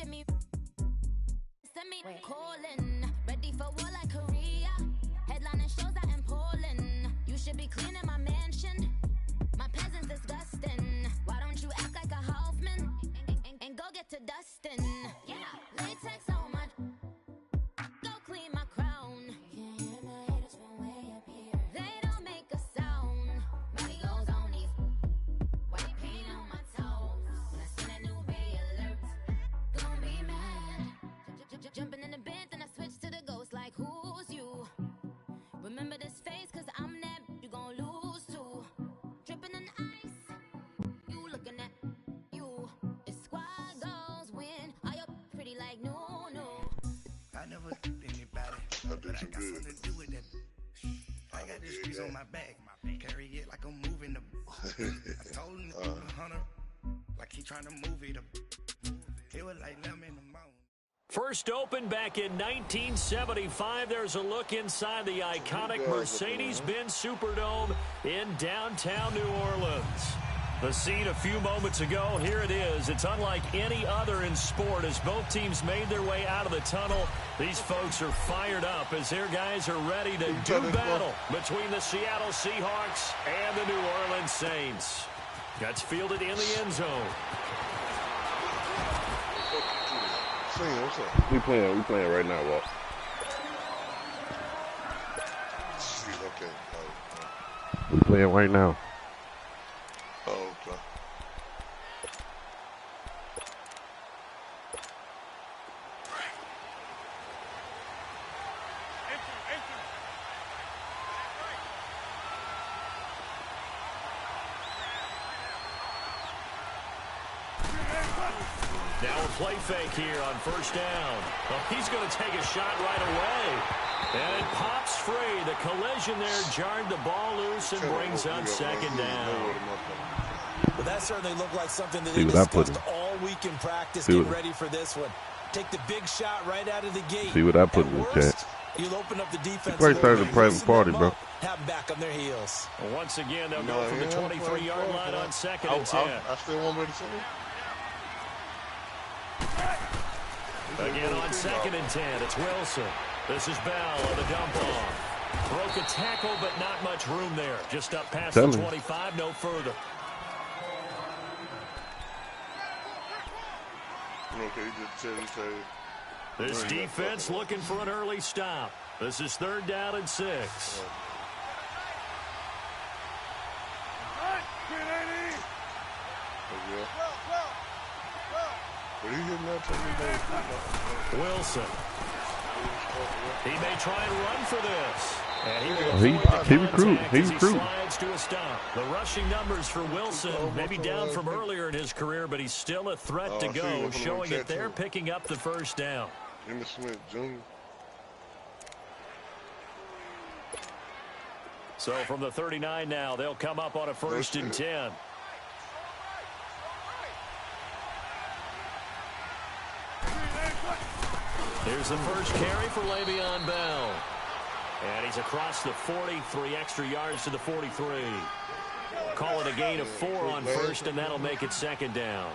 me. Send me calling. Ready for war like Korea. Headlining shows out in Poland. You should be cleaning my mansion. My peasants disgusting. Why don't you act like a Hoffman and go get to dustin'? Yeah, latex on my. Go clean my crown. Can't hear my haters from way up here. They don't make a sound. Money goes on these. White paint on my toes. When I send a new bay alert, gon' be mad. Jumping in the bed, then I switch to the ghost like who's you? Remember this face, cause I'm that you gon' lose too. Dripping in ice, you looking at you. It's squad goals win. Are you pretty like no? I never anybody, but I got something to do with that. I got this piece on my back, carry it like I'm moving the. I told him to keep a hunter, like he trying to move it. It was like lemon in the mountain. First opened back in 1975. There's a look inside the iconic Mercedes-Benz Superdome in downtown New Orleans. The scene a few moments ago, here it is. It's unlike any other in sport as both teams made their way out of the tunnel. These folks are fired up as their guys are ready to do battle between the Seattle Seahawks and the New Orleans Saints. That's fielded in the end zone. What's up? We playing right now, Walt. Okay. We playing right now. Oh, okay. Now a play fake here on first down. Well, he's going to take a shot right away. And it pops free. The collision there jarred the ball loose and brings up second down. Well, that certainly looked like something that they discussed all week in practice, getting ready for this one. Take the big shot right out of the gate. See what I put in the chat. You'll open up the defense. He started a private party, bro. Have them back on their heels. Well, once again, they'll go from the 23-yard line on second and 10. I still want to see it. Again on second and 10, it's Wilson. This is Bell on the dump off. Broke a tackle, but not much room there. Just up past the 25, no further. This defense looking for an early stop. This is third down and 6. Wilson. He may try and run for this. And he recruit. Slides to a stop. The rushing numbers for Wilson maybe down from earlier in his career, but he's still a threat to go, showing it there, picking up the first down. Jimmy Smith Jr. So from the 39 now, they'll come up on a first and 10. Here's the first carry for Le'Veon Bell. And he's across the 43 extra yards to the 43. Call it a gain of 4 on first, and that'll make it second down.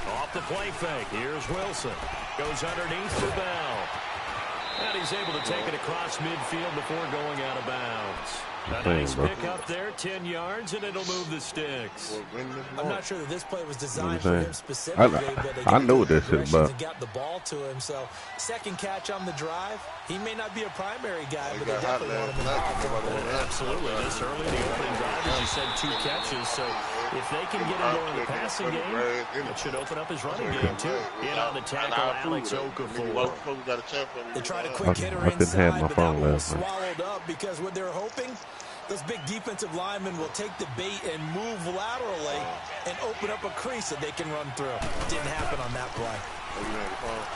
Off the play fake. Here's Wilson. Goes underneath for Bell. And he's able to take it across midfield before going out of bounds. A nice pick up there, 10 yards, and it'll move the sticks. I'm not sure that this play was designed for him specifically, but I know what this is about. Got the ball to him, so second catch on the drive. He may not be a primary guy, but they definitely want him in the Absolutely. This early in the opening drive, as you said, 2 catches. So if they can get him going in the passing game, it should open up his running game, too. In on the tackle, Alex Okafor. They tried a quick hitter inside, but that one was swallowed up because what they're hoping, those big defensive linemen will take the bait and move laterally and open up a crease that they can run through. Didn't happen on that play.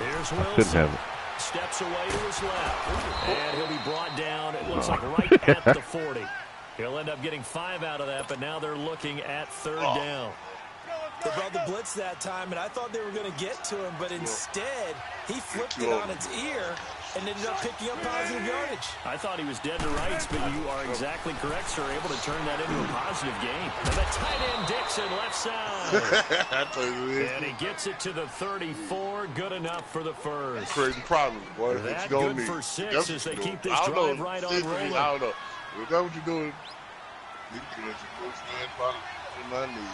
Here's Wilson. Steps away to his left. And he'll be brought down, it looks like right at the 40. He'll end up getting 5 out of that, but now they're looking at third down. They brought the blitz that time, and I thought they were going to get to him, but instead, he flipped it on its ear and ended up picking up positive yardage. I thought he was dead to rights, but you are exactly correct, sir. Able to turn that into a positive gain. And the tight end Dixon left side. And he gets it to the 34. Good enough for the first. Creating problems, boy. That good for 6 as they keep this drive right on rolling. I don't know. Is that what you're doing? You can let your first man probably in my knee.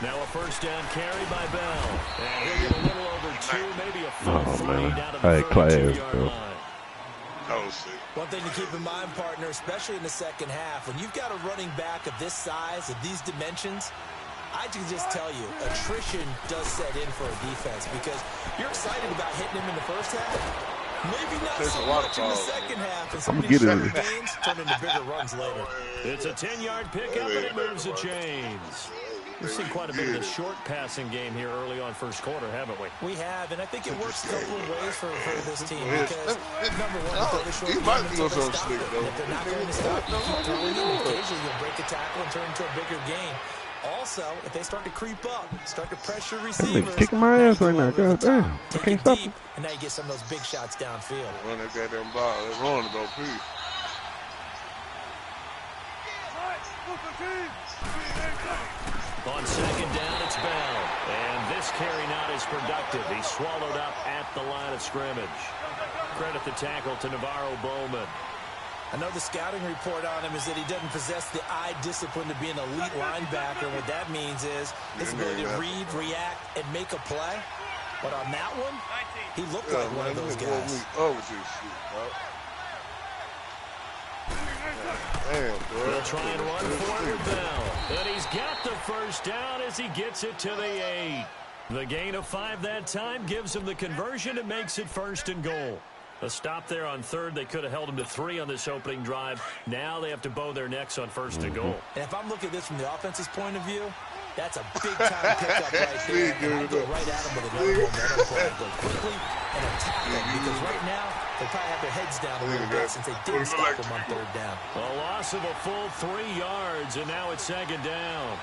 Now a first down carry by Bell. And he'll get a little over 2, maybe a full 3 down to the 32-yard line. One thing to keep in mind, partner, especially in the second half, when you've got a running back of this size, of these dimensions, I can just tell you, attrition does set in for a defense because you're excited about hitting him in the first half. Maybe not so much in the second half, and some of these shorter gains turn into bigger runs later. It's a 10-yard pickup, and it moves the chains. We've seen quite a bit of the short passing game here early on first quarter, haven't we? We have, and I think it works a couple of ways for this team because, number one, throw the short game until they stop it. And if they're not going to stop, you keep throwing it, and occasionally you'll break a tackle and turn into a bigger gain. Also, if they start to creep up, start to pressure receivers, kicking my ass right now. God damn, I can't stop him. And now you get some of those big shots downfield. Run that goddamn ball. Let's run it, though, please. On second down, it's Bell. And this carry not as productive. He's swallowed up at the line of scrimmage. Credit the tackle to Navarro Bowman. I know the scouting report on him is that he doesn't possess the eye discipline to be an elite linebacker. What that means is his ability to read, react, and make a play. But on that one, he looked like one of those guys. They'll try and run for it with Bell. And he's got the first down as he gets it to the 8. The gain of 5 that time gives him the conversion and makes it 1st and goal. A stop there on 3rd. They could have held him to 3 on this opening drive. Now they have to bow their necks on 1st and goal. And if I'm looking at this from the offense's point of view, that's a big-time pickup right there. And I go right at him with another momentum play. Go quickly and attack him because right now they probably have their heads down a little bit since they didn't stop him on 3rd down. A loss of a full 3 yards, and now it's 2nd down.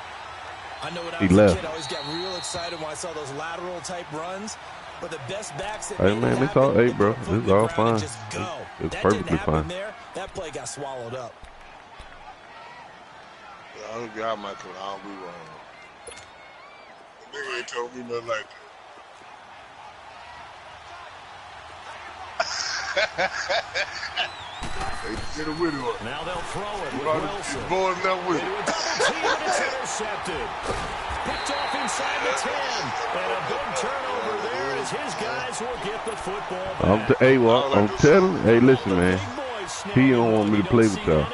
I know when I was a kid, I always got real excited when I saw those lateral-type runs. But the best backs that hey, man, it's all, hey, bro, this is all fine. It's perfectly fine. There. That play got swallowed up. I don't get out my club. I don't be wrong. The nigga ain't told me nothing like that. They get a with it. Now they'll throw it with Wilson. Boys left with it. Into a double team, and it's intercepted. Picked off inside the 10. And a big turnover there as his guys will get the football back. I'm telling you. Hey, listen, man. He don't want me to play with y'all.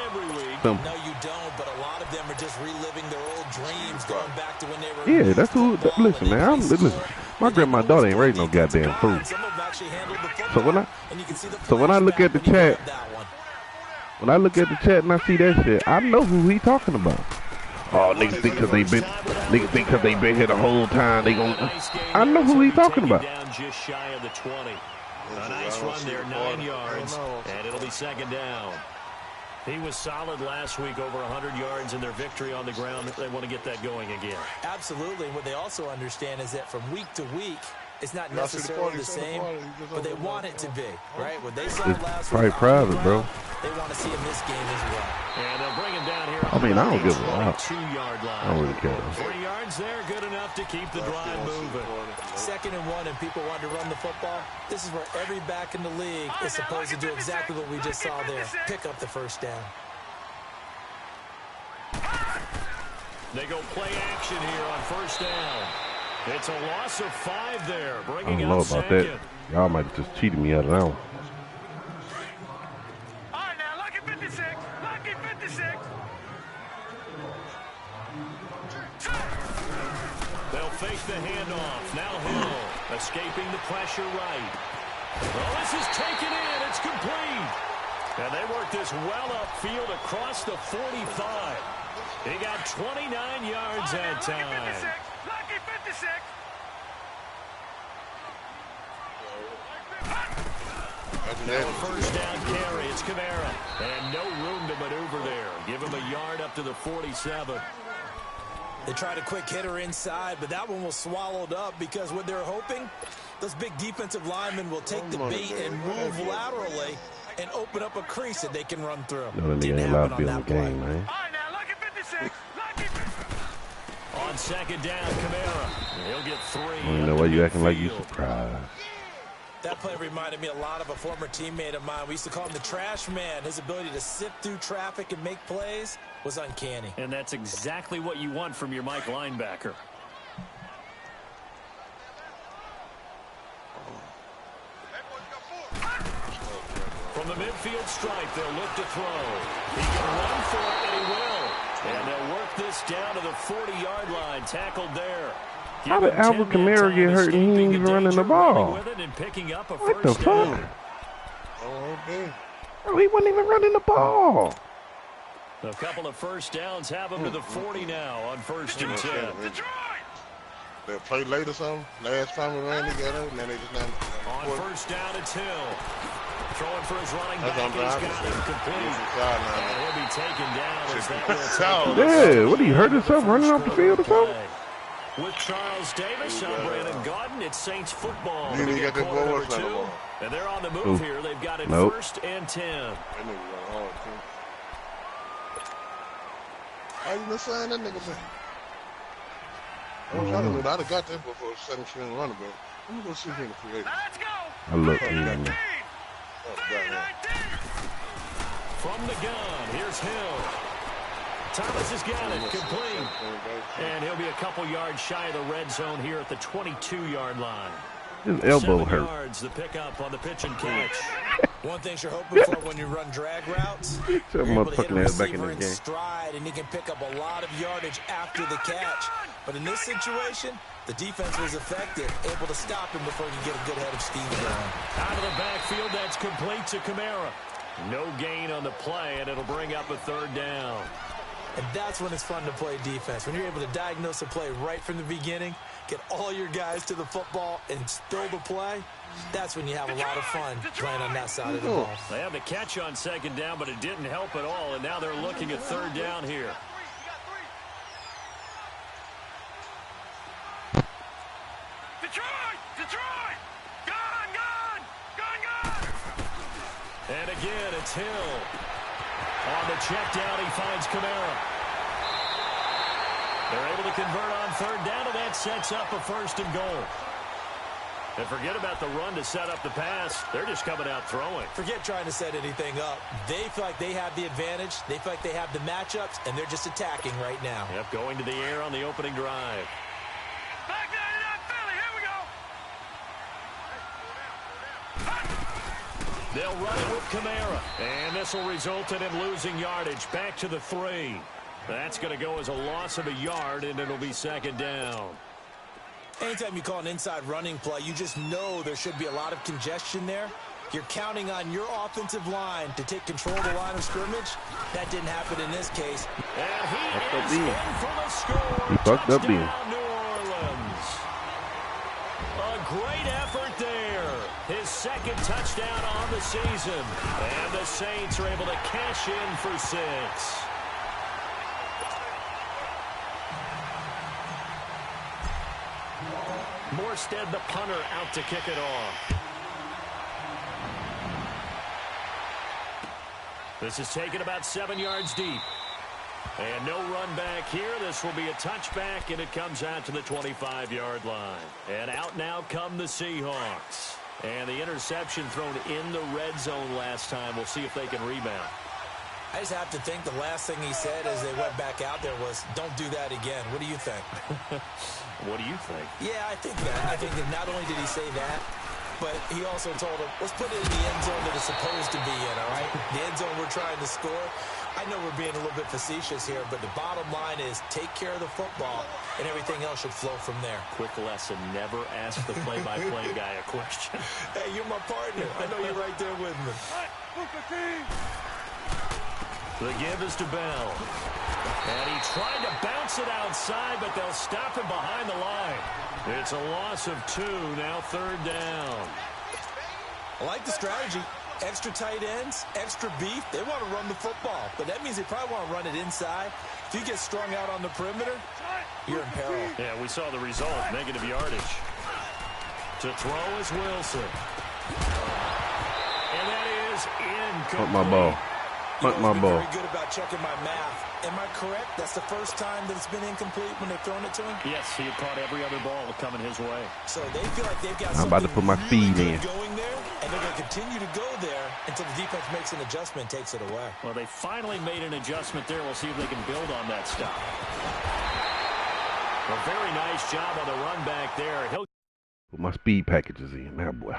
No, you don't, but a lot of them are just reliving their old dreams, going back to when they were... Yeah, that's who... Listen, man. Listen, my grandma daughter ain't raising no goddamn food. So when I look at the chat... When I look at the chat and I see that shit, I know who he talking about. Oh, niggas think because they been here the whole time, they gon'... I know who he talking about. Just shy of the 20. A nice run there, 9 yards, and it'll be 2nd down. He was solid last week, over 100 yards in their victory on the ground. They want to get that going again. Absolutely. What they also understand is that from week to week, it's not necessarily the same, but they want it to be, right? What they saw last week, private, bro. They want to see in this game as well. And they'll bring him down here. I mean, I don't give a lot. 2-yard line. I don't really care. 3 yards there, good enough to keep the drive moving. 2nd and 1, and people want to run the football. This is where every back in the league is supposed to do exactly what we just saw there. Pick up the first down. They go play action here on 1st down. It's a loss of 5 there, I bringing don't know up about 2nd. that. Y'all might have just cheated me out of that one. All right, now, lucky 56. Lucky 56. They'll fake the handoff. Now Hill escaping the pressure right. Well, this is taken in. It's complete. And they work this well upfield across the 45. He got 29 yards that time. Lucky 56. Now a first down carry. It's Kamara. And no room to maneuver there. Give him a yard up to the 47. They tried a quick hitter inside, but that one was swallowed up because what they're hoping Those big defensive linemen will take the bait and move laterally and open up a crease that they can run through. No, that nigga ain't allowed to be on the game, man. All right, now, lucky 56. Lucky 56. On second down, Kamara. He'll get 3. I don't know why you acting like you surprised. That play reminded me a lot of a former teammate of mine. We used to call him the trash man. His ability to sift through traffic and make plays was uncanny. And that's exactly what you want from your Mike linebacker. From the midfield stripe, they'll look to throw. He can run for it, and he will. And they'll work this down to the 40-yard line, tackled there. How did Alvin Kamara get hurt and he ain't even running the ball? What the fuck? Oh, he wasn't even running the ball. A couple of first downs have him to the 40 now on 1st and 10. They play late or something. Last time we ran together, and then they just on 1st down, it's Hill. Throwing for his running back, he's got him complete. And he'll be taken down as that will yeah, what, he hurt himself running off the field or something? With Charles Davis, I'm Brandon Gaudin. It's Saints football. And they're on the move here. They've got it 1st and 10. How you been saying that nigga, man? I'd have got that before 17 running back. Let me go see him in the creative. Let's go. I look, from the gun, here's Hill. Thomas has got it, complete. And he'll be a couple yards shy of the red zone here at the 22-yard line. His elbow 7 hurt. yards, the pickup on the pitch and catch. One thing you're hoping for when you run drag routes, you're able to hit a receiver in stride, and he can pick up a lot of yardage after the catch. But in this situation, the defense was effective, able to stop him before he could get a good head of steam going. Out of the backfield, that's complete to Kamara. No gain on the play, and it'll bring up a 3rd down. And that's when it's fun to play defense. When you're able to diagnose a play right from the beginning, get all your guys to the football, and spill the play, that's when you have a lot of fun playing on that side of the ball. They have the catch on 2nd down, but it didn't help at all, and now they're looking at 3rd down here. Detroit! Gone! And again, it's Hill. On the check down, he finds Kamara. They're able to convert on 3rd down, and that sets up a 1st and goal. And forget about the run to set up the pass. They're just coming out throwing. Forget trying to set anything up. They feel like they have the advantage. They feel like they have the matchups, and they're just attacking right now. Yep, going to the air on the opening drive. Back down to that Philly. Here we go. They'll run it with Kamara. And this will result in him losing yardage. Back to the 3. That's going to go as a loss of a yard, and it'll be 2nd down. Anytime you call an inside running play, you just know there should be a lot of congestion there. You're counting on your offensive line to take control of the line of scrimmage. That didn't happen in this case. And he is in for the score. He fucked up being. New Orleans. A great effort there. His 2nd touchdown on the season. And the Saints are able to cash in for 6. Morstead, the punter, out to kick it off. This is taken about 7 yards deep. And no run back here. This will be a touchback, and it comes out to the 25-yard line. And out now come the Seahawks. And the interception thrown in the red zone last time. We'll see if they can rebound. I just have to think the last thing he said as they went back out there was, don't do that again. What do you think? What do you think? Yeah, I think that. I think that not only did he say that, but he also told him, let's put it in the end zone that it's supposed to be in, all right? The end zone we're trying to score. I know we're being a little bit facetious here, but the bottom line is take care of the football, and everything else should flow from there. Quick lesson, never ask the play-by-play guy a question. Hey, you're my partner. I know you're right there with me. The give is to Bell. And he tried to bounce it outside, but they'll stop him behind the line. It's a loss of 2, now 3rd down. I like the strategy. Extra tight ends, extra beef. They want to run the football, but that means they probably want to run it inside. If you get strung out on the perimeter, you're in peril. Yeah, we saw the result, negative yardage. To throw is Wilson. And that is incomplete. Fuck my ball. Fuck my ball. Very good about checking my math. Am I correct? That's the first time that it's been incomplete when they're throwing it to him? Yes, he had caught every other ball coming his way. So they feel like they've got I'm about to put my speed in. Going there, and they're going to continue to go there until the defense makes an adjustment and takes it away. Well, they finally made an adjustment there. We'll see if they can build on that stop. A very nice job on the run back there. He'll Put my speed packages in now, boy.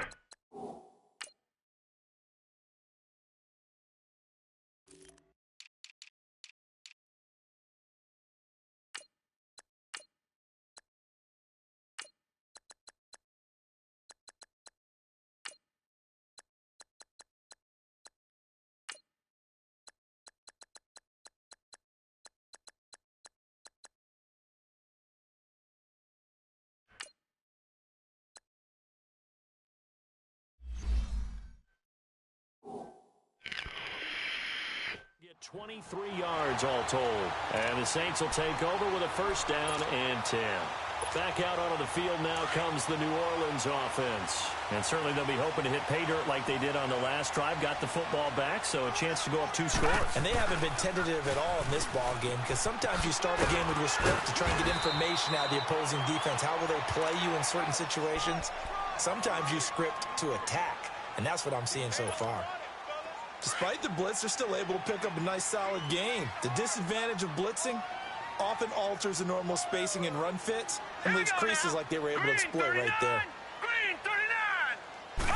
get 23 yards all told. And the Saints will take over with a first down and 10. Back out onto the field now comes the New Orleans offense. And certainly they'll be hoping to hit pay dirt like they did on the last drive. Got the football back, so a chance to go up 2 scores. And they haven't been tentative at all in this ball game, because sometimes you start a game with your script to try and get information out of the opposing defense. How will they play you in certain situations? Sometimes you script to attack, and that's what I'm seeing so far. Despite the blitz, they're still able to pick up a nice, solid gain. The disadvantage of blitzing often alters the normal spacing and run fits and leaves creases like they were able to exploit right there. Green 39.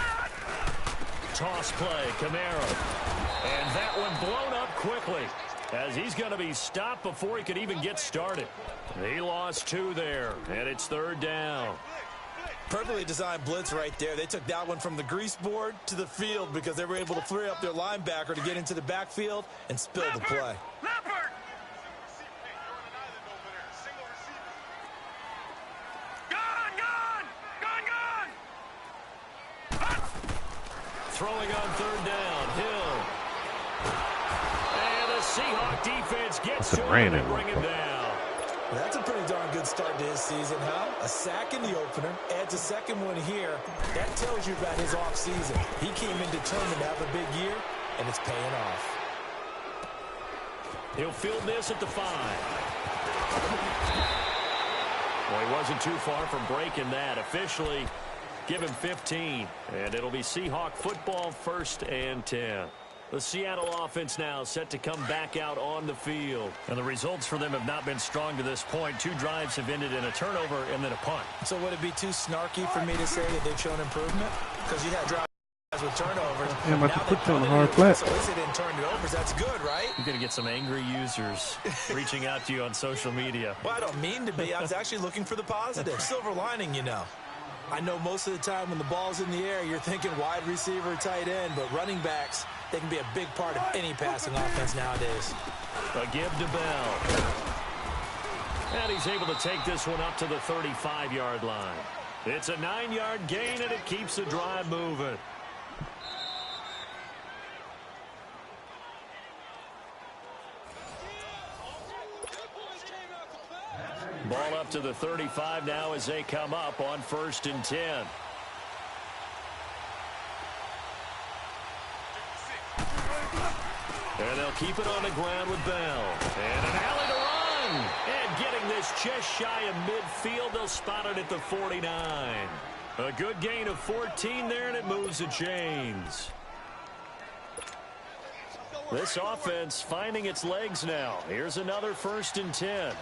Toss play, Camaro. And that one blown up quickly as he's going to be stopped before he could even get started. He lost 2 there, and it's 3rd down. Perfectly designed blitz right there. They took that one from the grease board to the field because they were able to free up their linebacker to get into the backfield and spill the play. Leopard. Throwing on 3rd down, Hill. And the Seahawk defense gets to him and bring him down. Well, that's a pretty darn good start to his season, huh? A sack in the opener, adds a second one here. That tells you about his offseason. He came in determined to have a big year, and it's paying off. He'll field this at the 5. Well, he wasn't too far from breaking that. Officially, give him 15, and it'll be Seahawk football, 1st and 10. The Seattle offense now set to come back out on the field. And the results for them have not been strong to this point. 2 drives have ended in a turnover and then a punt. So would it be too snarky for me to say that they've shown improvement? Because you had drives with turnovers. Yeah, but you put you on a hard flat. So at least they didn't turn it over. That's good, right? You're going to get some angry users reaching out to you on social media. Well, I don't mean to be. I was actually looking for the positive. Silver lining, you know. I know most of the time when the ball's in the air, you're thinking wide receiver, tight end, but running backs, they can be a big part of any passing offense nowadays. A give to Bell. And he's able to take this one up to the 35-yard line. It's a 9-yard gain, and it keeps the drive moving. Ball up to the 35 now as they come up on 1st and 10. And they'll keep it on the ground with Bell. And an alley to run. And getting this just shy of midfield, they'll spot it at the 49. A good gain of 14 there, and it moves the chains. This offense finding its legs now. Here's another 1st and 10.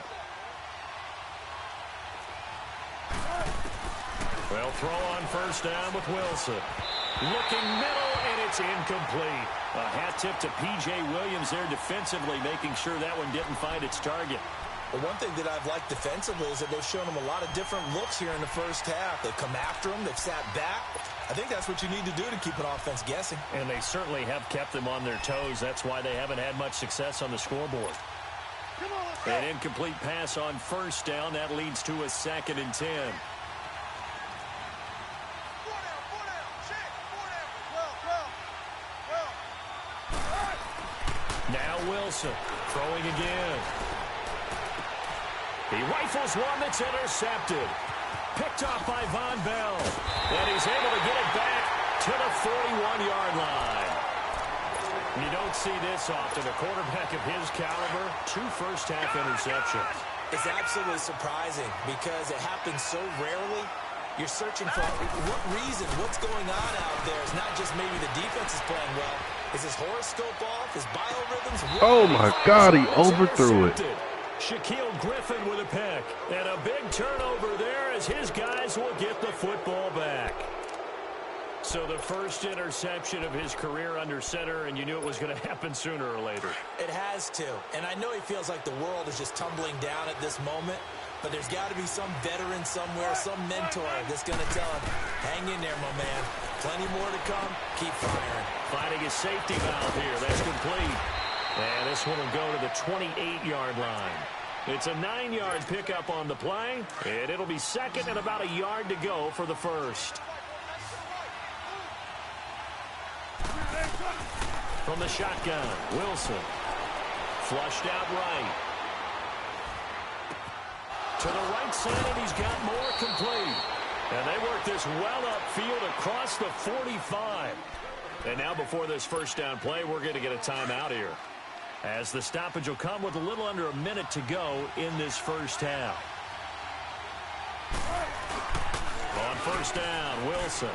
They'll throw on 1st down with Wilson. Looking middle, and it's incomplete. A hat tip to P.J. Williams there defensively, making sure that one didn't find its target. Well, one thing that I've liked defensively is that they've shown them a lot of different looks here in the first half. They've come after them. They've sat back. I think that's what you need to do to keep an offense guessing. And they certainly have kept them on their toes. That's why they haven't had much success on the scoreboard. An incomplete pass on 1st down. That leads to a 2nd and 10. Now Wilson throwing again. He rifles one that's intercepted. Picked off by Von Bell. And he's able to get it back to the 41-yard line. You don't see this often. A quarterback of his caliber, 2 first-half interceptions. It's absolutely surprising because it happens so rarely. You're searching for what reason, what's going on out there. It's not just maybe the defense is playing well. Is his horoscope off? His biorhythms? Oh, my God, he overthrew it. Shaquille Griffin with a pick. And a big turnover there as his guys will get the football back. So the first interception of his career under center, and you knew it was going to happen sooner or later. It has to. And I know he feels like the world is just tumbling down at this moment, but there's got to be some veteran somewhere, some mentor that's going to tell him, hang in there, my man. Plenty more to come. Keep firing. Finding his safety valve here. That's complete. And this one will go to the 28-yard line. It's a 9-yard pickup on the play, and it'll be second and about a yard to go for the first. From the shotgun, Wilson. Flushed out right. To the right side, and he's got more complete. And they work this well upfield across the 45. And now before this first down play, we're going to get a timeout here, as the stoppage will come with a little under a minute to go in this first half. On first down, Wilson.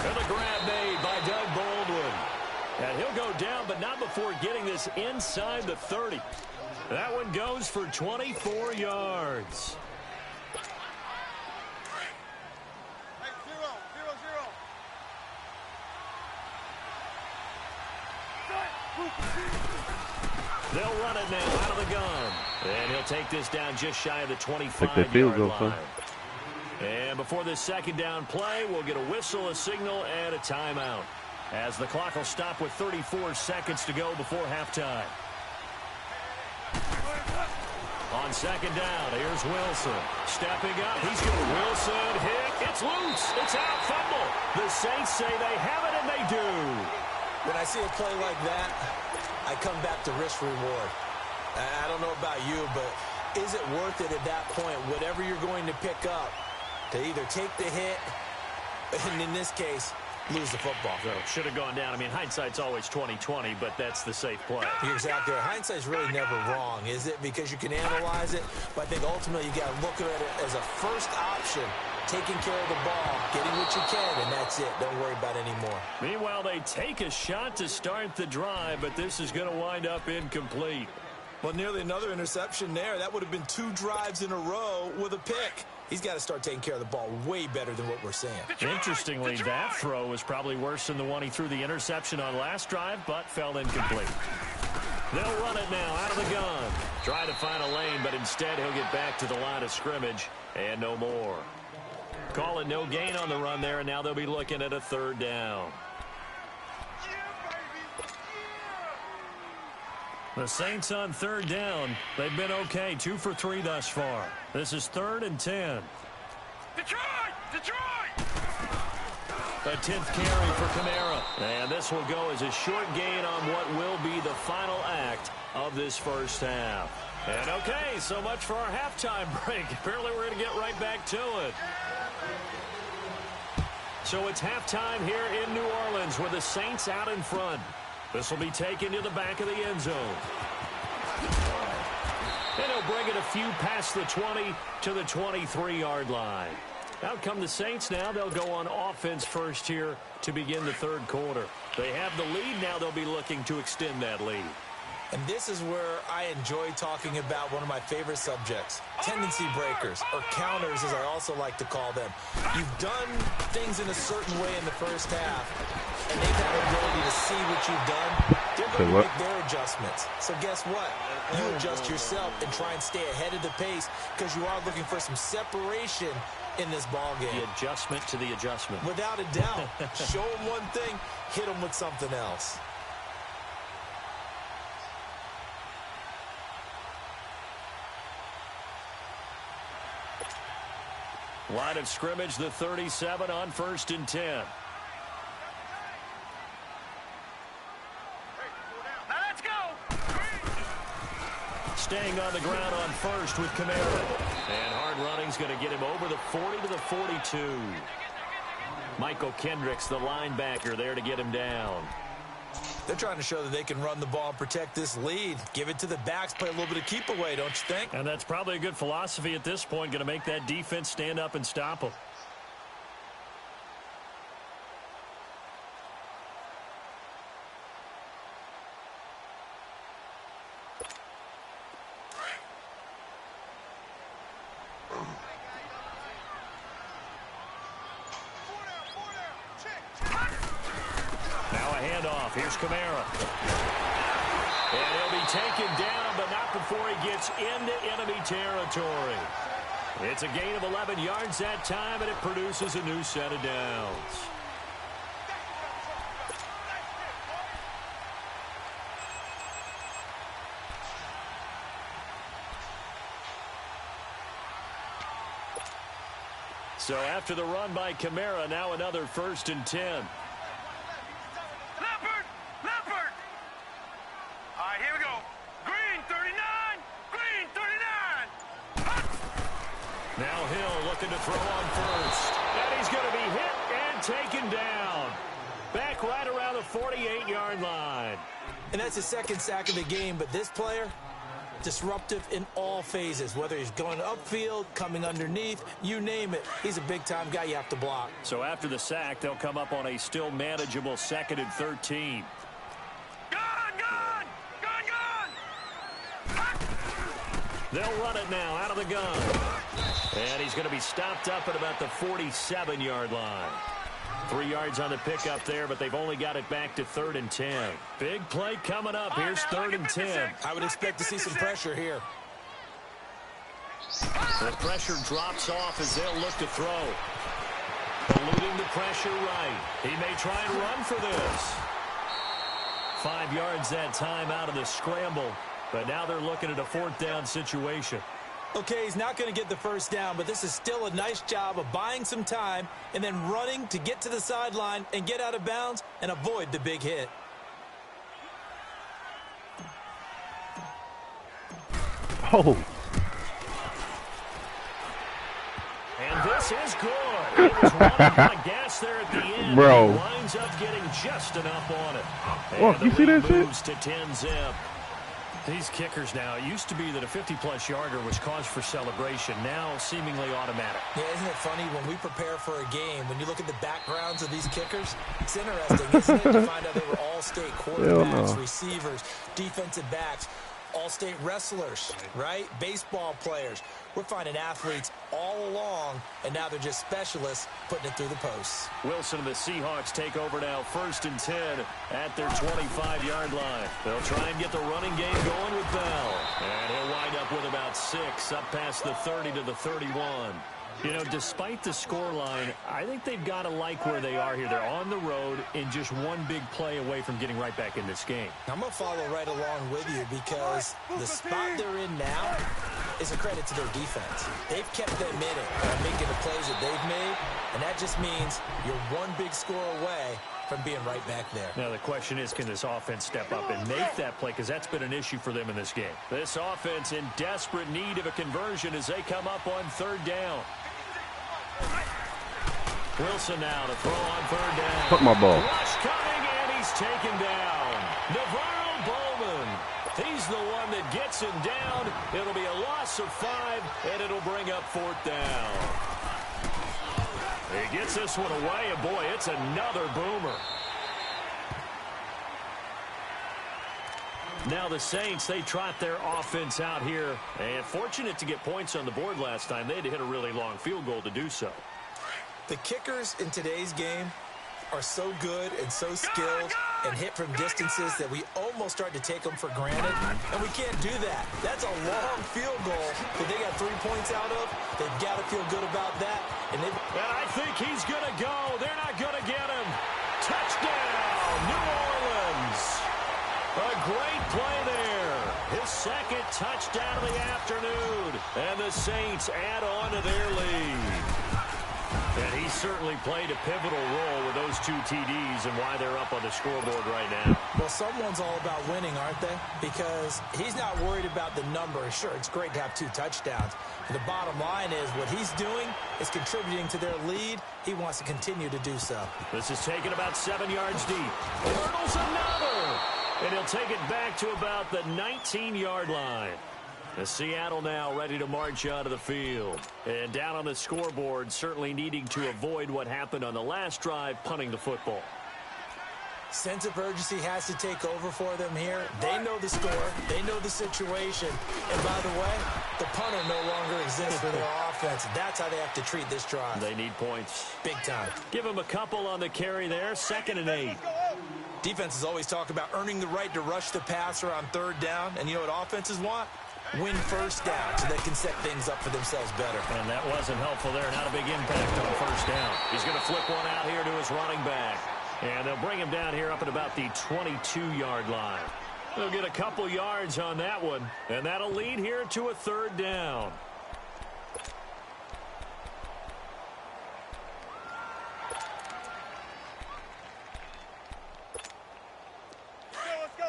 And the grab made by Doug Baldwin. And he'll go down, but not before getting this inside the 30. That one goes for 24 yards. They'll run it now out of the gun. And he'll take this down just shy of the 25-yard line. And before this second down play, we'll get a whistle, a signal, and a timeout, as the clock will stop with 34 seconds to go before halftime. On second down, here's Wilson. Stepping up, he's going. Wilson hit. It's loose. It's out. Fumble. The Saints say they have it, and they do. When I see a play like that, I come back to risk-reward. I don't know about you, but is it worth it at that point, whatever you're going to pick up, to either take the hit, and in this case, lose the football? So should have gone down. I mean, hindsight's always 20/20, but that's the safe play. You're exactly right. Hindsight's really never wrong, is it? Because you can analyze it, but I think ultimately you got to look at it as a first option, taking care of the ball, getting what you can, and that's it. Don't worry about it anymore. Meanwhile, they take a shot to start the drive, but this is going to wind up incomplete. Well, nearly another interception there. That would have been 2 drives in a row with a pick. He's got to start taking care of the ball way better than what we're seeing. Interestingly, that throw was probably worse than the one he threw the interception on last drive, but fell incomplete. They'll run it now out of the gun. Try to find a lane, but instead he'll get back to the line of scrimmage and no more. Call it no gain on the run there, and now they'll be looking at a third down. The Saints on third down. They've been okay, 2 for 3 thus far. This is 3rd and 10. Detroit! A 10th carry for Kamara. And this will go as a short gain on what will be the final act of this first half. And okay, so much for our halftime break. Apparently we're going to get right back to it. So it's halftime here in New Orleans with the Saints out in front. This will be taken to the back of the end zone. And he'll bring it a few past the 20 to the 23-yard line. Out come the Saints now. They'll go on offense first here to begin the third quarter. They have the lead. Now they'll be looking to extend that lead. And this is where I enjoy talking about one of my favorite subjects, tendency breakers, or counters as I also like to call them. You've done things in a certain way in the first half, and they've had the ability to see what you've done. They're going to make their adjustments. So guess what? You adjust yourself and try and stay ahead of the pace because you are looking for some separation in this ball game. The adjustment to the adjustment. Without a doubt. Show them one thing, hit them with something else. Line of scrimmage, the 37 on 1st and 10. Now let's go! staying on the ground on first with Kamara. And hard running's going to get him over the 40 to the 42. Michael Kendricks, the linebacker, there to get him down. They're trying to show that they can run the ball and protect this lead. Give it to the backs, play a little bit of keep away, don't you think? And that's probably a good philosophy at this point, going to make that defense stand up and stop them. Here's Kamara. And he'll be taken down, but not before he gets into enemy territory. It's a gain of 11 yards that time, and it produces a new set of downs. So after the run by Kamara, now another 1st and 10. Now Hill looking to throw on first. And he's going to be hit and taken down. Back right around the 48-yard line. And that's his second sack of the game, but this player, disruptive in all phases. Whether he's going upfield, coming underneath, you name it. He's a big-time guy you have to block. So after the sack, they'll come up on a still manageable 2nd and 13. They'll run it now out of the gun. And he's going to be stopped up at about the 47-yard line. 3 yards on the pickup there, but they've only got it back to 3rd and 10. Big play coming up. Here's 3rd and 10. I would expect to see some pressure here. The pressure drops off as they'll look to throw. Eluding the pressure right. He may try and run for this. 5 yards that time out of the scramble. But now they're looking at a 4th down situation. Okay, he's not going to get the 1st down, but this is still a nice job of buying some time and then running to get to the sideline and get out of bounds and avoid the big hit. Oh. And this is good. It was running out of gas there at the end. Bro. He winds up getting just enough on it. Oh, you see that shit? Moves to 10-zip. These kickers now, it used to be that a 50-plus yarder was cause for celebration. Now, seemingly automatic. Yeah, isn't it funny when we prepare for a game, when you look at the backgrounds of these kickers, it's interesting, isn't it, to find out they were all-state quarterbacks, receivers, defensive backs, all-state wrestlers, right? Baseball players. We're finding athletes all along, and now they're just specialists putting it through the posts. Wilson and the Seahawks take over now, 1st and 10 at their 25-yard line. They'll try and get the running game going with Bell. And he'll wind up with about 6, up past the 30 to the 31. You know, despite the scoreline, I think they've got to like where they are here. They're on the road and just one big play away from getting right back in this game. I'm going to follow right along with you because the spot they're in now is a credit to their defense. They've kept them in it by making the plays that they've made, and that just means you're one big score away from being right back there. Now the question is, can this offense step up and make that play? Because that's been an issue for them in this game. This offense in desperate need of a conversion as they come up on 3rd down. Wilson now to throw on 3rd down. Put my ball. Rush coming, and he's taken down. Navarro Bowman. He's the one that gets him down. It'll be a loss of 5, and it'll bring up 4th down. He gets this one away, and boy, it's another boomer. Now the Saints, they trot their offense out here. And fortunate to get points on the board last time. They had to hit a really long field goal to do so. The kickers in today's game are so good and so skilled and hit from distances that we almost start to take them for granted. And we can't do that. That's a long field goal that they got 3 points out of. They've got to feel good about that. And I think he's going to go. They're not going to get him. Touchdown, New Orleans. A great play there. His 2nd touchdown of the afternoon. And the Saints add on to their lead. And he certainly played a pivotal role with those 2 TDs and why they're up on the scoreboard right now. Well, someone's all about winning, aren't they? Because he's not worried about the number. Sure, it's great to have 2 touchdowns. But the bottom line is what he's doing is contributing to their lead. He wants to continue to do so. This is taken about 7 yards deep. Hurdles another. And he'll take it back to about the 19-yard line. The Seattle now ready to march out of the field. And down on the scoreboard, certainly needing to avoid what happened on the last drive, punting the football. Sense of urgency has to take over for them here. They know the score. They know the situation. And by the way, the punter no longer exists for their offense. That's how they have to treat this drive. They need points. Big time. Give them a couple on the carry there. 2nd and 8. Defenses always talk about earning the right to rush the passer on 3rd down. And you know what offenses want? Win 1st down so they can set things up for themselves better. And that wasn't helpful there. Not a big impact on 1st down. He's going to flip one out here to his running back. And they'll bring him down here up at about the 22-yard line. They'll get a couple yards on that one. And that'll lead here to a 3rd down. Let's go.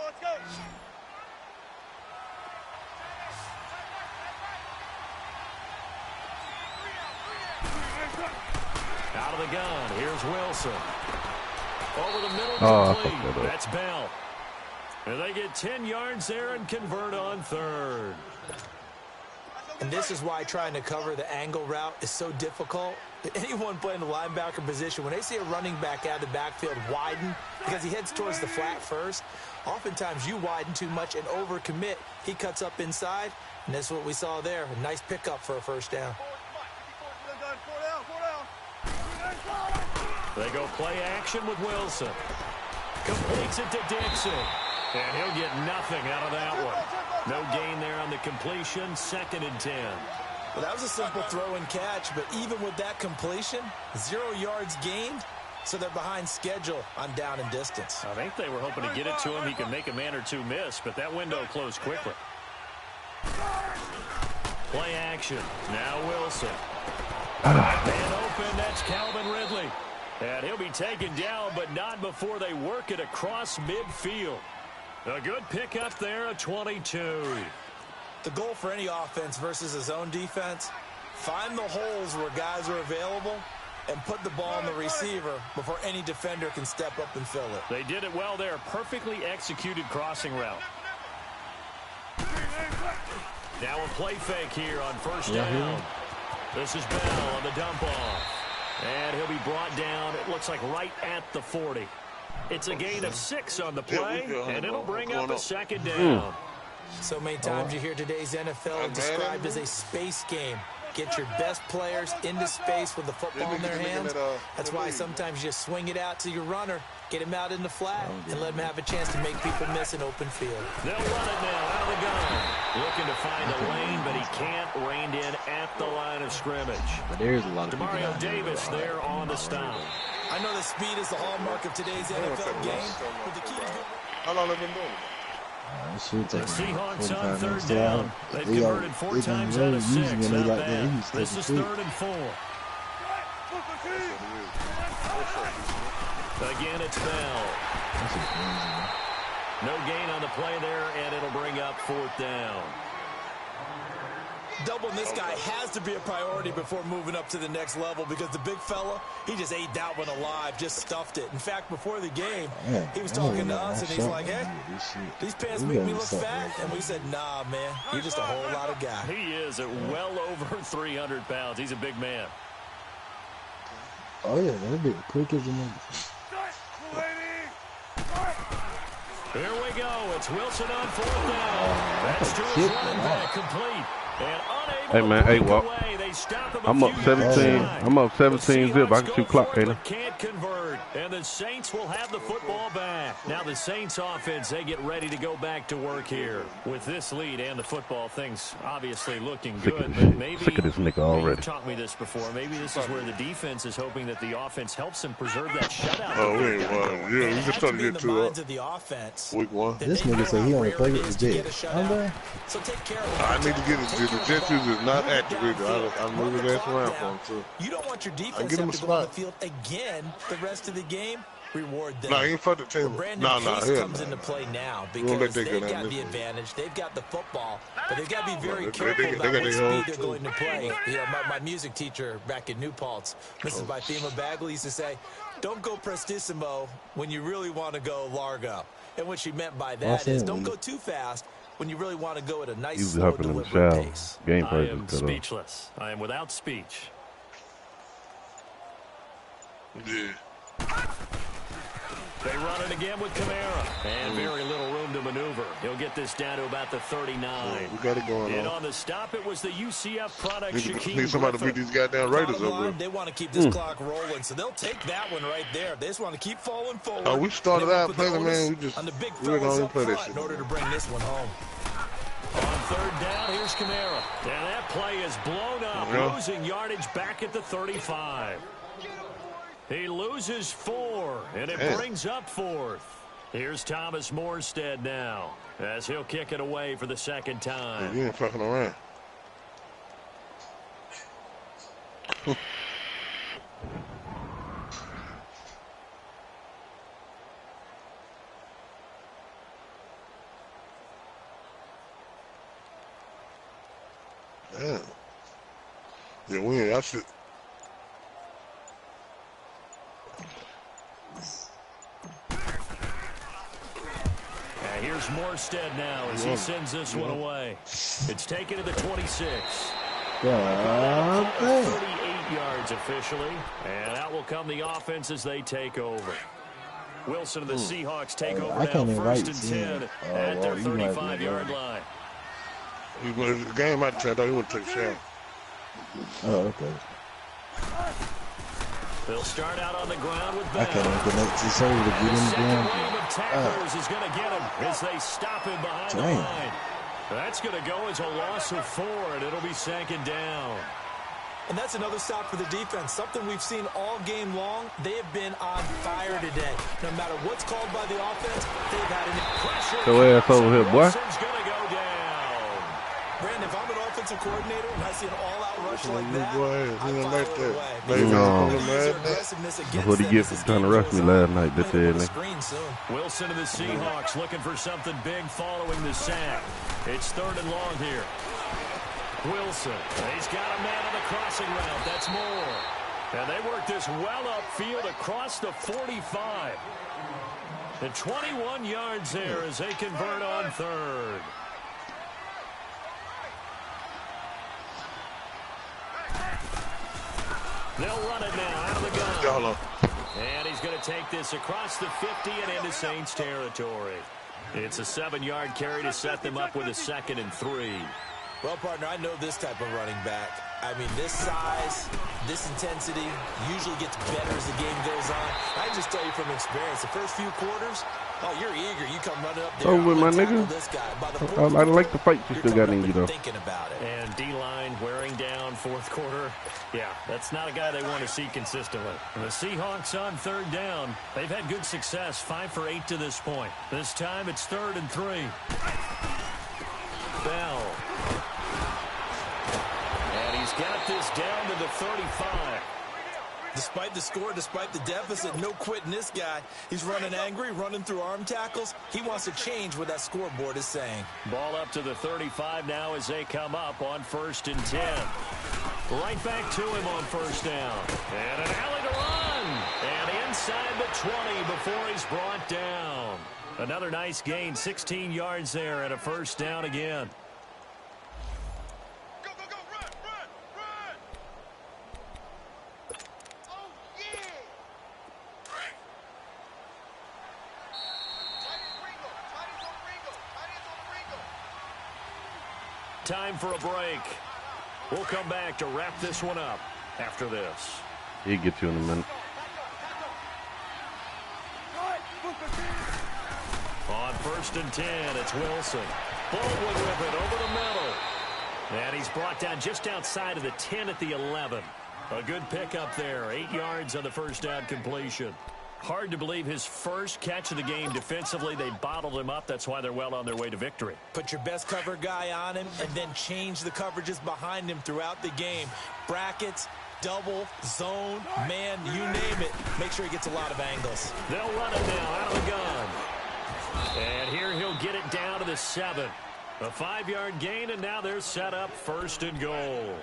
Out of the gun. Here's Wilson. Over the middle. Complete. That's Bell. And they get 10 yards there and convert on 3rd. And this is why trying to cover the angle route is so difficult. Anyone playing the linebacker position, when they see a running back out of the backfield widen because he heads towards the flat first, oftentimes you widen too much and overcommit. He cuts up inside, and that's what we saw there. A nice pickup for a 1st down. They go play action with Wilson. Completes it to Dixon. And he'll get nothing out of that one. No gain there on the completion. 2nd and 10. Well, that was a simple throw and catch, but even with that completion, 0 yards gained, so they're behind schedule on down and distance. I think they were hoping to get it to him. He could make a man or 2 miss, but that window closed quickly. Play action. Now Wilson. And open, that's Calvin Ridley. And he'll be taken down, but not before they work it across midfield. A good pickup there, a 22. The goal for any offense versus his own defense, find the holes where guys are available and put the ball on the receiver before any defender can step up and fill it. They did it well there. Perfectly executed crossing route. Now a play fake here on 1st down. This is Bell on the dump off. And he'll be brought down, it looks like right at the 40. It's a gain of 6 on the play, and it'll bring up a 2nd down. So many times you hear today's NFL described as a space game. Get your best players into space with the football in their hands. That's why sometimes you just swing it out to your runner, get him out in the flat, and let him have a chance to make people miss an open field. They'll run it now out of the gun. Looking to find a lane, but he can't. Reined in at the line of scrimmage. But there's a lot of Demario Davis there on the stop. I know the speed is the hallmark of today's NFL game, but the key is how long have they been doing it? The Seahawks on 3rd down. They've converted 4 times out of 6. Not bad. This is 3rd and 4. Again, it's Bell. No gain on the play there, and it'll bring up 4th down. Doubling this guy has to be a priority before moving up to the next level because the big fella, he just ate that one alive, just stuffed it. In fact, before the game, he was talking to us, and he's like, hey, these pants make me look fat. And we said, nah, man, you're just a whole lot of guy. He is at well over 300 pounds. He's a big man. Oh, yeah, that'd be quick as a nigga. Here we go. It's Wilson on 4th down. That's to his running back, complete. And hey man, hey Walt. I'm up 17. I'm up 17 zip. I can shoot clock, ain't I? Can't convert, and the Saints will have the football back. Now the Saints offense, they get ready to go back to work here with this lead and the football. Things obviously looking good, but maybe sick of this nigga already. You've taught me this before. Maybe this is where the defense is hoping that the offense helps them preserve that shutout. Oh, yeah, we just trying to get to week 1. This nigga said he only played with the Jets. So take care of I need to get his the jet users is not active either. I'm moving his ass around for him, too. You don't want your defense to have to go on the field again the rest of the game. Reward them. Nah, he ain't fuck the team. Brandon Case comes into play now because they've got the advantage. They've got the football, but they've got to be very careful about what speed they're going to play. You know, my music teacher back in New Paltz, Mrs. Bythema Bagley, used to say, don't go prestissimo when you really want to go largo. And what she meant by that is don't go too fast when you really want to go at a nice, slow, deliberate pace. I am speechless. I am without speech. Yeah. They run it again with Kamara. And very little room to maneuver. He'll get this down to about the 39. We got it going on the stop, it was the UCF product, Shaquem Need somebody to beat these goddamn Raiders over. They want to keep this clock rolling, so they'll take that one right there. They just want to keep falling forward. Oh, we started out playing, man. We don't even play this shit. In order to bring this one home. On third down, here's Kamara. And that play is blown up, losing yardage back at the 35. He loses 4, and it brings up 4th. Here's Thomas Morstead now, as he'll kick it away for the second time. You ain't fucking around. Damn. Yeah, we ain't. I should. Here's Morstead now as he sends this one away. It's taken to the 26. 38 yards officially. And out will come the offense as they take over. Wilson and the Seahawks take over now, 1st and 10 at their 35-yard line. The game out there, I thought he would take a shot. Oh, okay. They'll start out on the ground with Bell. I can't even connect to show to get in the ground. Tacklers is going to get him as they stop him behind the line. That's going to go as a loss of 4, and it'll be 2nd down. And that's another stop for the defense, something we've seen all game long. They have been on fire today. No matter what's called by the offense, they've had an pressure. So ass over here, boy. Wilson's going to go down. Brandon, if I'm an offensive coordinator and I see an all-out rush like that, I'm like that. That's what he gets for trying to rush me last night. Wilson and the Seahawks looking for something big following the sack. It's 3rd and long here. Wilson, he's got a man on the crossing route. That's Moore. And they work this well upfield across the 45. And 21 yards there as they convert on 3rd. They'll run it now out of the gun. And he's going to take this across the 50 and into Saints territory. It's a 7-yard carry to set them up with a 2nd and 3. Well, partner, I know this type of running back. I mean, this size, this intensity usually gets better as the game goes on. I just tell you from experience, the first few quarters, oh, you're eager. You come running up there. Oh, with my nigga. I like the fight you still got in you, though. Thinking about it. And D-line wearing down 4th quarter. Yeah, that's not a guy they want to see consistently. The Seahawks on 3rd down. They've had good success, 5 for 8 to this point. This time it's 3rd and 3. Bell. And he's got this down to the 35. Despite the score, despite the deficit, no quitting this guy. He's running angry, running through arm tackles. He wants to change what that scoreboard is saying. Ball up to the 35 now as they come up on 1st and 10. Right back to him on 1st down. And an alley to run. And inside the 20 before he's brought down. Another nice gain, 16 yards there and a 1st down again. Time for a break. We'll come back to wrap this one up after this. He'll get you in a minute. On 1st and 10, it's Wilson. Baldwin with it over the middle. And he's brought down just outside of the 10 at the 11. A good pickup there. 8 yards on the 1st down completion. Hard to believe his first catch of the game defensively. They bottled him up. That's why they're well on their way to victory. Put your best cover guy on him and then change the coverages behind him throughout the game. Brackets, double, zone, man, you name it. Make sure he gets a lot of angles. They'll run it now out of the gun. And here he'll get it down to the 7. A 5-yard gain, and now they're set up 1st and goal.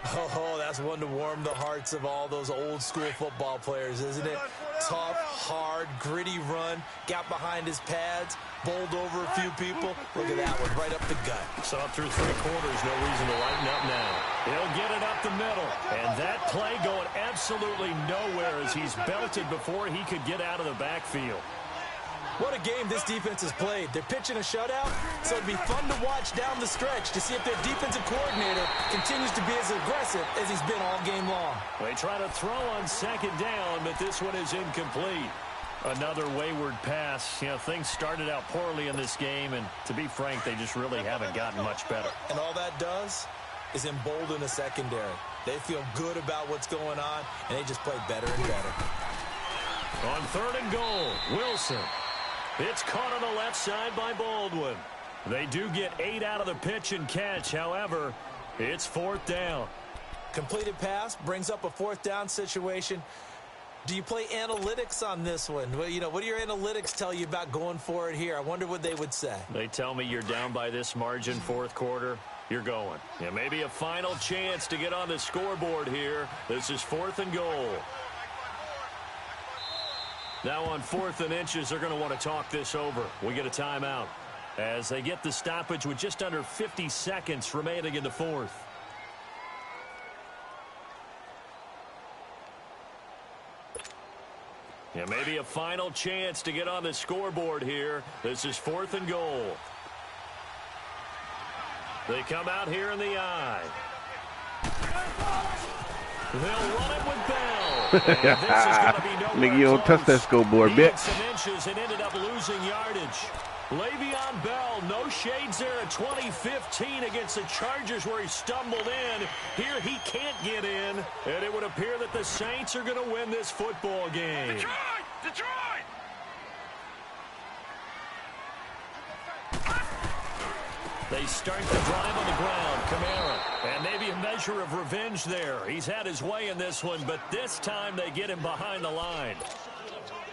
Oh, that's one to warm the hearts of all those old-school football players, isn't it? Tough, hard, gritty run, got behind his pads, bowled over a few people. Look at that one, right up the gut. So through 3 quarters, no reason to lighten up now. He'll get it up the middle, and that play going absolutely nowhere as he's belted before he could get out of the backfield. What a game this defense has played. They're pitching a shutout, so it'd be fun to watch down the stretch to see if their defensive coordinator continues to be as aggressive as he's been all game long. They try to throw on 2nd down, but this one is incomplete. Another wayward pass. You know, things started out poorly in this game, and to be frank, they just really haven't gotten much better. And all that does is embolden a secondary. They feel good about what's going on, and they just play better and better. On 3rd and goal, Wilson. It's caught on the left side by Baldwin. They do get 8 out of the pitch and catch. However, it's 4th down. Completed pass brings up a 4th down situation. Do you play analytics on this one? Well, you know, what do your analytics tell you about going for it here? I wonder what they would say. They tell me you're down by this margin 4th quarter. You're going. Yeah, maybe a final chance to get on the scoreboard here. This is 4th and goal. Now on 4th and inches, they're going to want to talk this over. We get a timeout as they get the stoppage with just under 50 seconds remaining in the 4th. Yeah, maybe a final chance to get on the scoreboard here. This is 4th and goal. They come out here in the I. They'll run it with Bell. Nigga, you don't touch that scoreboard, bitch. Some inches and ended up losing yardage. Le'Veon Bell, no shades there at 2015 against the Chargers where he stumbled in. Here he can't get in, and it would appear that the Saints are going to win this football game. Detroit! Detroit! They start the drive on the ground. Kamara. And maybe a measure of revenge there. He's had his way in this one, but this time they get him behind the line.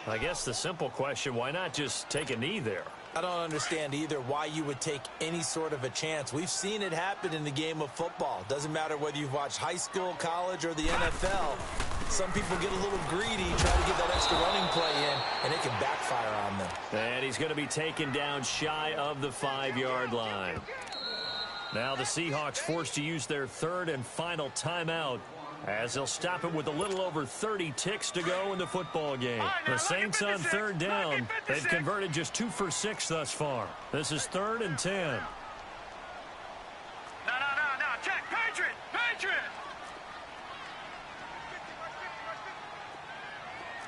I guess the simple question, why not just take a knee there? I don't understand either why you would take any sort of a chance. We've seen it happen in the game of football. Doesn't matter whether you've watched high school, college, or the NFL. Some people get a little greedy, try to get that extra running play in, and it can backfire on them. And he's going to be taken down shy of the 5-yard line. Now the Seahawks forced to use their 3rd and final timeout as they'll stop it with a little over 30 ticks to go in the football game. The Saints on 3rd down. They've converted just 2 for 6 thus far. This is 3rd and 10. No, check. Patriot! Patriot!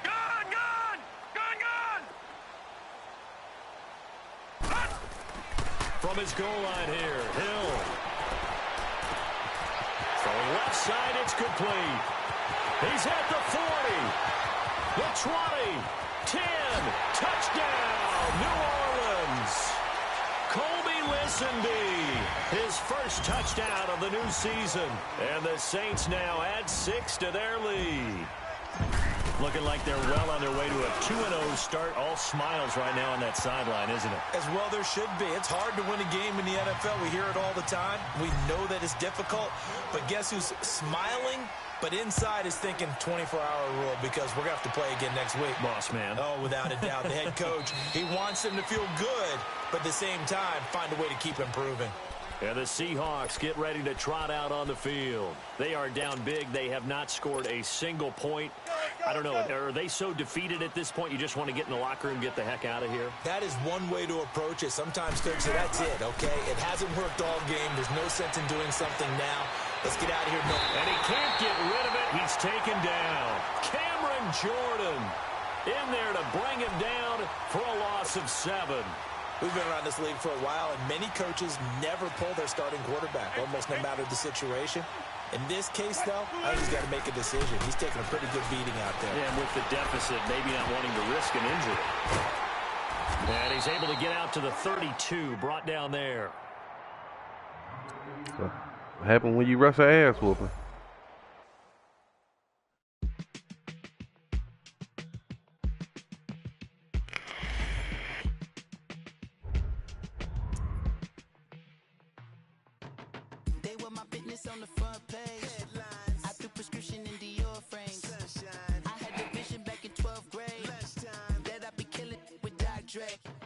Gun! Gun! Gun! Gun! From his goal line here, Hill. From the left side, it's complete. He's at the 40, the 20, 10, touchdown, New Orleans. Colby Lisenby, his first touchdown of the new season. And the Saints now add 6 to their lead. Looking like they're well on their way to a 2-0 start. All smiles right now on that sideline, isn't it? As well there should be. It's hard to win a game in the NFL. We hear it all the time. We know that it's difficult. But guess who's smiling? But inside is thinking 24-hour rule because we're going to have to play again next week. Boss man. Oh, without a doubt. The head coach, he wants them to feel good, but at the same time, find a way to keep improving. And the Seahawks get ready to trot out on the field. They are down big. They have not scored a single point. I don't know. Are they so defeated at this point you just want to get in the locker room and get the heck out of here? That is one way to approach it. Sometimes coaches say, that's it, okay? It hasn't worked all game. There's no sense in doing something now. Let's get out of here. No. And he can't get rid of it. He's taken down. Cameron Jordan in there to bring him down for a loss of 7. We've been around this league for a while, and many coaches never pull their starting quarterback, almost no matter the situation. In this case, though, I think he's got to make a decision. He's taking a pretty good beating out there. And with the deficit, maybe not wanting to risk an injury. And he's able to get out to the 32, brought down there. So, what happened when you rush an ass whooping? They were my business on the front page. Headlines. I threw prescription in Dior frames. Sunshine. I had the vision back in 12th grade. Lunchtime. That I'd be killing with Dr. Dre.